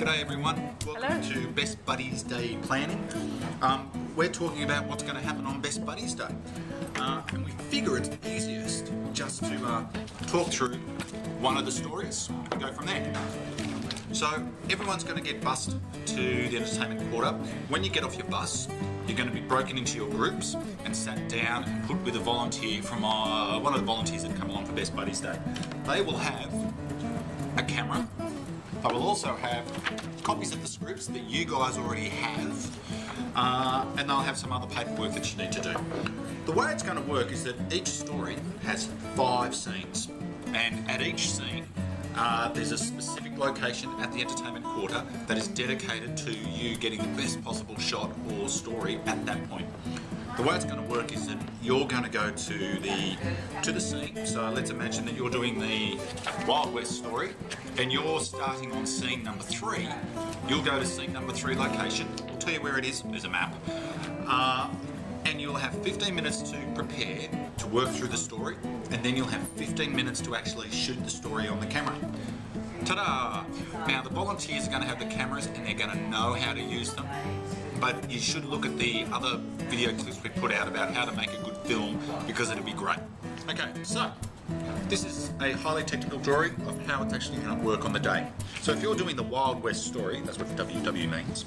G'day everyone, welcome to Best Buddies Day Planning. We're talking about what's going to happen on Best Buddies Day. And we figure it's easiest just to talk through one of the stories and go from there. So everyone's going to get bussed to the entertainment quarter. When you get off your bus, you're going to be broken into your groups and sat down and put with a volunteer from one of the volunteers that come along for Best Buddies Day. They will have a camera. They will also have copies of the scripts that you guys already have, and they'll have some other paperwork that you need to do. The way it's going to work is that each story has 5 scenes, and at each scene there's a specific location at the entertainment quarter that is dedicated to you getting the best possible shot or story at that point. The way it's going to work is that you're going to go to the scene. So let's imagine that you're doing the Wild West story and you're starting on scene number 3. You'll go to scene number 3 location. I'll tell you where it is. There's a map. And you'll have 15 minutes to prepare to work through the story, and then you'll have 15 minutes to actually shoot the story on the camera. Ta-da! Now the volunteers are going to have the cameras and they're going to know how to use them. But you should look at the other video clips we put out about how to make a good film, because it'll be great. Okay, so this is a highly technical drawing of how it's actually going to work on the day. So if you're doing the Wild West story, that's what WW means,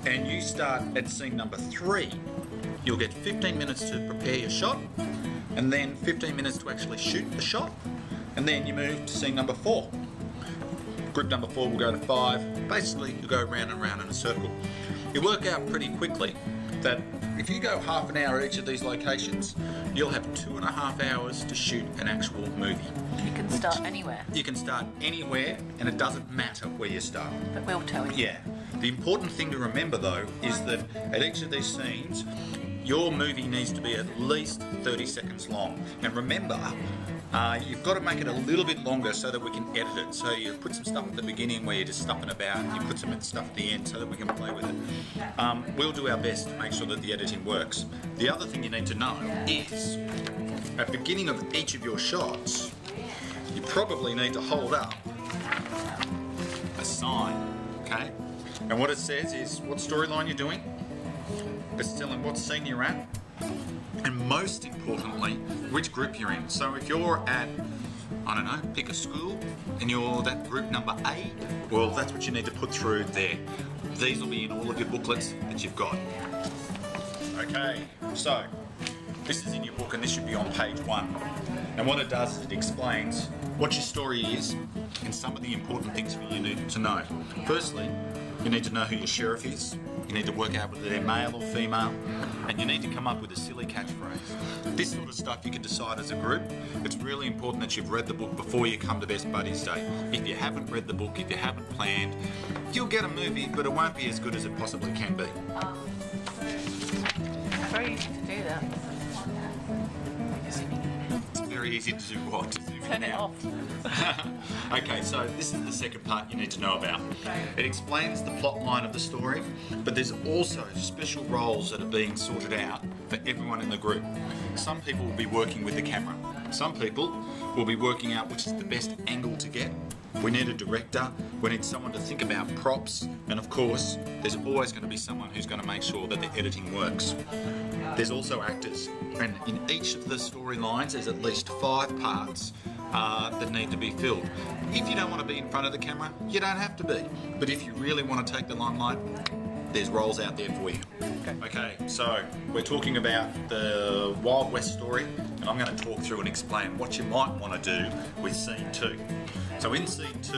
and you start at scene number 3, you'll get 15 minutes to prepare your shot, and then 15 minutes to actually shoot the shot, and then you move to scene number 4. Group number 4 will go to 5. Basically, you go round and round in a circle. You work out pretty quickly that if you go half an hour at each of these locations, you'll have 2.5 hours to shoot an actual movie. You can start anywhere. You can start anywhere, and it doesn't matter where you start. But we'll tell you. Yeah. The important thing to remember though is that at each of these scenes, your movie needs to be at least 30 seconds long. And remember, you've got to make it a little bit longer so that we can edit it. So you put some stuff at the beginning where you're just stuffing about, and you put some stuff at the end so that we can play with it. We'll do our best to make sure that the editing works. The other thing you need to know is, at the beginning of each of your shots, you probably need to hold up a sign, okay? And what it says is what storyline you're doing. It's telling what scene you're at, and most importantly, which group you're in. So if you're at, I don't know, pick a school, and you're that group number A, well, that's what you need to put through there. These will be in all of your booklets that you've got. Okay, so this is in your book, and this should be on page 1. And what it does is it explains what your story is and some of the important things for you need to know. Firstly, you need to know who your sheriff is. You need to work out whether they're male or female, and you need to come up with a silly catchphrase. This sort of stuff you can decide as a group. It's really important that you've read the book before you come to Best Buddies Day. If you haven't read the book, if you haven't planned, you'll get a movie, but it won't be as good as it possibly can be. It's very easy to do that. It's very easy to do what? Turn it off. Okay, so this is the second part you need to know about. It explains the plot line of the story, but there's also special roles that are being sorted out for everyone in the group. Some people will be working with the camera. Some people will be working out which is the best angle to get. We need a director, we need someone to think about props, and of course, there's always going to be someone who's going to make sure that the editing works. There's also actors, and in each of the storylines there's at least 5 parts that need to be filled. If you don't want to be in front of the camera, you don't have to be. But if you really want to take the limelight, there's roles out there for you. Okay, so we're talking about the Wild West story, and I'm going to talk through and explain what you might want to do with scene 2. So in scene 2,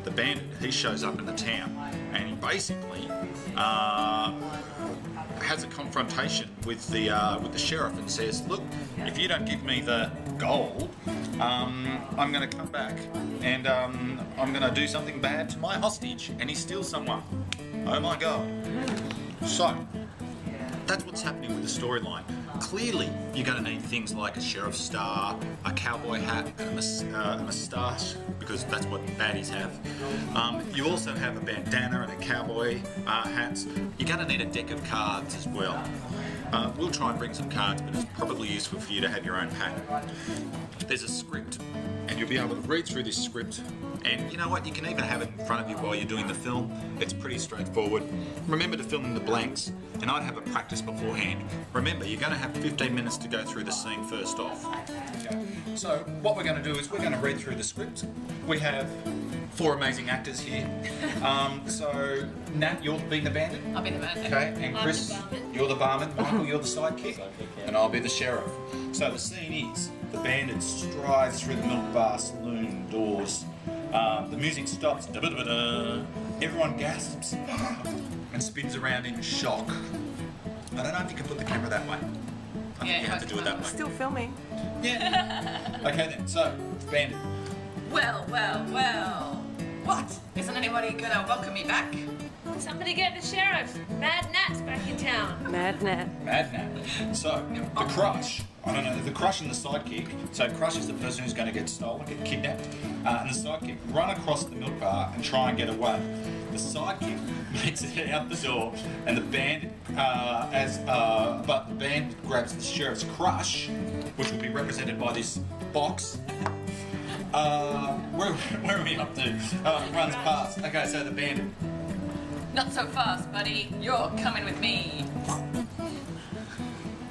the bandit, he shows up in the town, and he basically has a confrontation with the sheriff and says, look, if you don't give me the gold, I'm going to come back and I'm going to do something bad to my hostage, and he steals someone. Oh my god. So, that's what's happening with the storyline. Clearly, you're going to need things like a sheriff's star, a cowboy hat, and a moustache, because that's what baddies have. You also have a bandana and a cowboy hats. You're going to need a deck of cards as well. We'll try and bring some cards, but it's probably useful for you to have your own pack. There's a script, and you'll be able to read through this script, and you know what, you can even have it in front of you while you're doing the film. It's pretty straightforward. Remember to fill in the blanks, and I'd have a practice beforehand. Remember, you're going to have 15 minutes to go through the scene first off. Okay. So what we're going to do is we're going to read through the script. We have 4 amazing actors here. So Nat, you're being the bandit. I'll be the bandit. Okay, and Chris, you're the barman. Michael, you're the sidekick, and I'll be the sheriff. So the scene is the bandit strides through the milk bar saloon doors. The music stops. Da-ba-da-ba-da. Everyone gasps and spins around in shock. I don't know if you can put the camera that way. I think you have to do it that way. Still filming. Yeah. Okay then. So bandit. Well, well, well. What? Isn't anybody gonna welcome me back? Somebody get the sheriff. Mad Nat's back in town. Mad Nat. Mad Nat. So, the crush, I don't know, the crush and the sidekick. So, crush is the person who's going to get stolen, get kidnapped. And the sidekick run across the milk bar and try and get away. The sidekick makes it out the door, and the bandit, but the bandit grabs the sheriff's crush, which will be represented by this box. Where are we up to? Runs past. Okay, so the bandit. Not so fast, buddy. You're coming with me.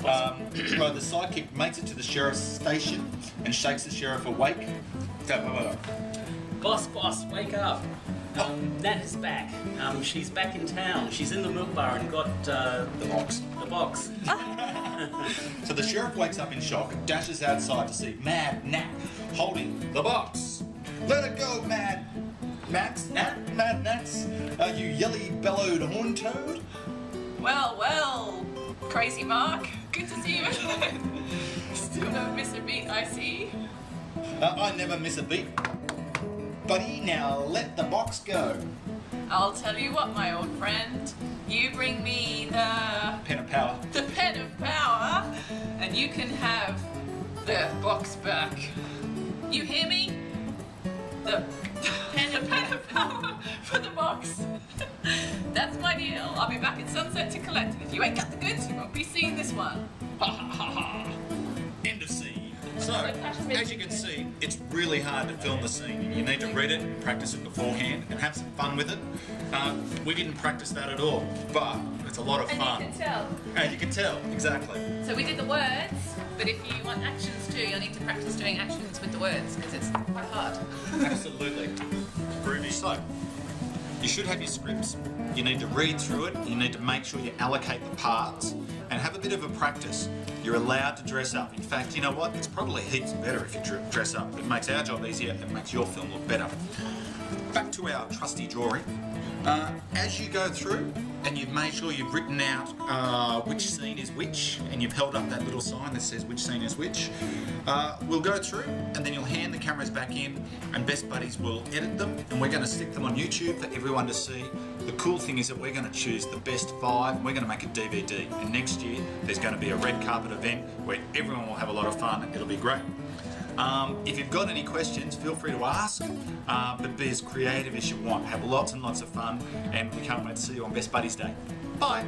Well, the sidekick makes it to the sheriff's station and shakes the sheriff awake. Boss, wake up. Nat is back. She's back in town. She's in the milk bar and got The box. the box. So the sheriff wakes up in shock and dashes outside to see Mad Nat holding the box. Let it go, Mad Nats, Mad Nats, you yelly-bellowed horn toad. Well, well, Crazy Mark. Good to see you again. Still don't miss a beat, I see. I never miss a beat. Buddy, now let the box go. I'll tell you what, my old friend. You bring me the Pen of power. pen of power, and you can have the box back. You hear me? The pen of power for the box. That's my deal. I'll be back at sunset to collect it. If you ain't got the goods, you won't be seeing this one. Ha ha ha ha. End of scene. So, as you can see, it's really hard to film the scene. You need to read it and practice it beforehand and have some fun with it. We didn't practice that at all, but it's a lot of fun. And you can tell. And you can tell, exactly. So we did the words, but if you want actions too, you'll need to practice doing actions with the words, because it's quite hard. Absolutely. Groovy. So, you should have your scripts. You need to read through it. You need to make sure you allocate the parts and have a bit of a practice. You're allowed to dress up. In fact, you know what? It's probably heaps better if you dress up. It makes our job easier. It makes your film look better. Back to our trusty drawing. As you go through and you've made sure you've written out which scene is which, and you've held up that little sign that says which scene is which, we'll go through and then you'll hand the cameras back in and Best Buddies will edit them and we're going to stick them on YouTube for everyone to see. The cool thing is that we're going to choose the best 5 and we're going to make a DVD, and next year there's going to be a red carpet event where everyone will have a lot of fun. It'll be great. If you've got any questions, feel free to ask, but be as creative as you want. Have lots and lots of fun, and we can't wait to see you on Best Buddies Day. Bye!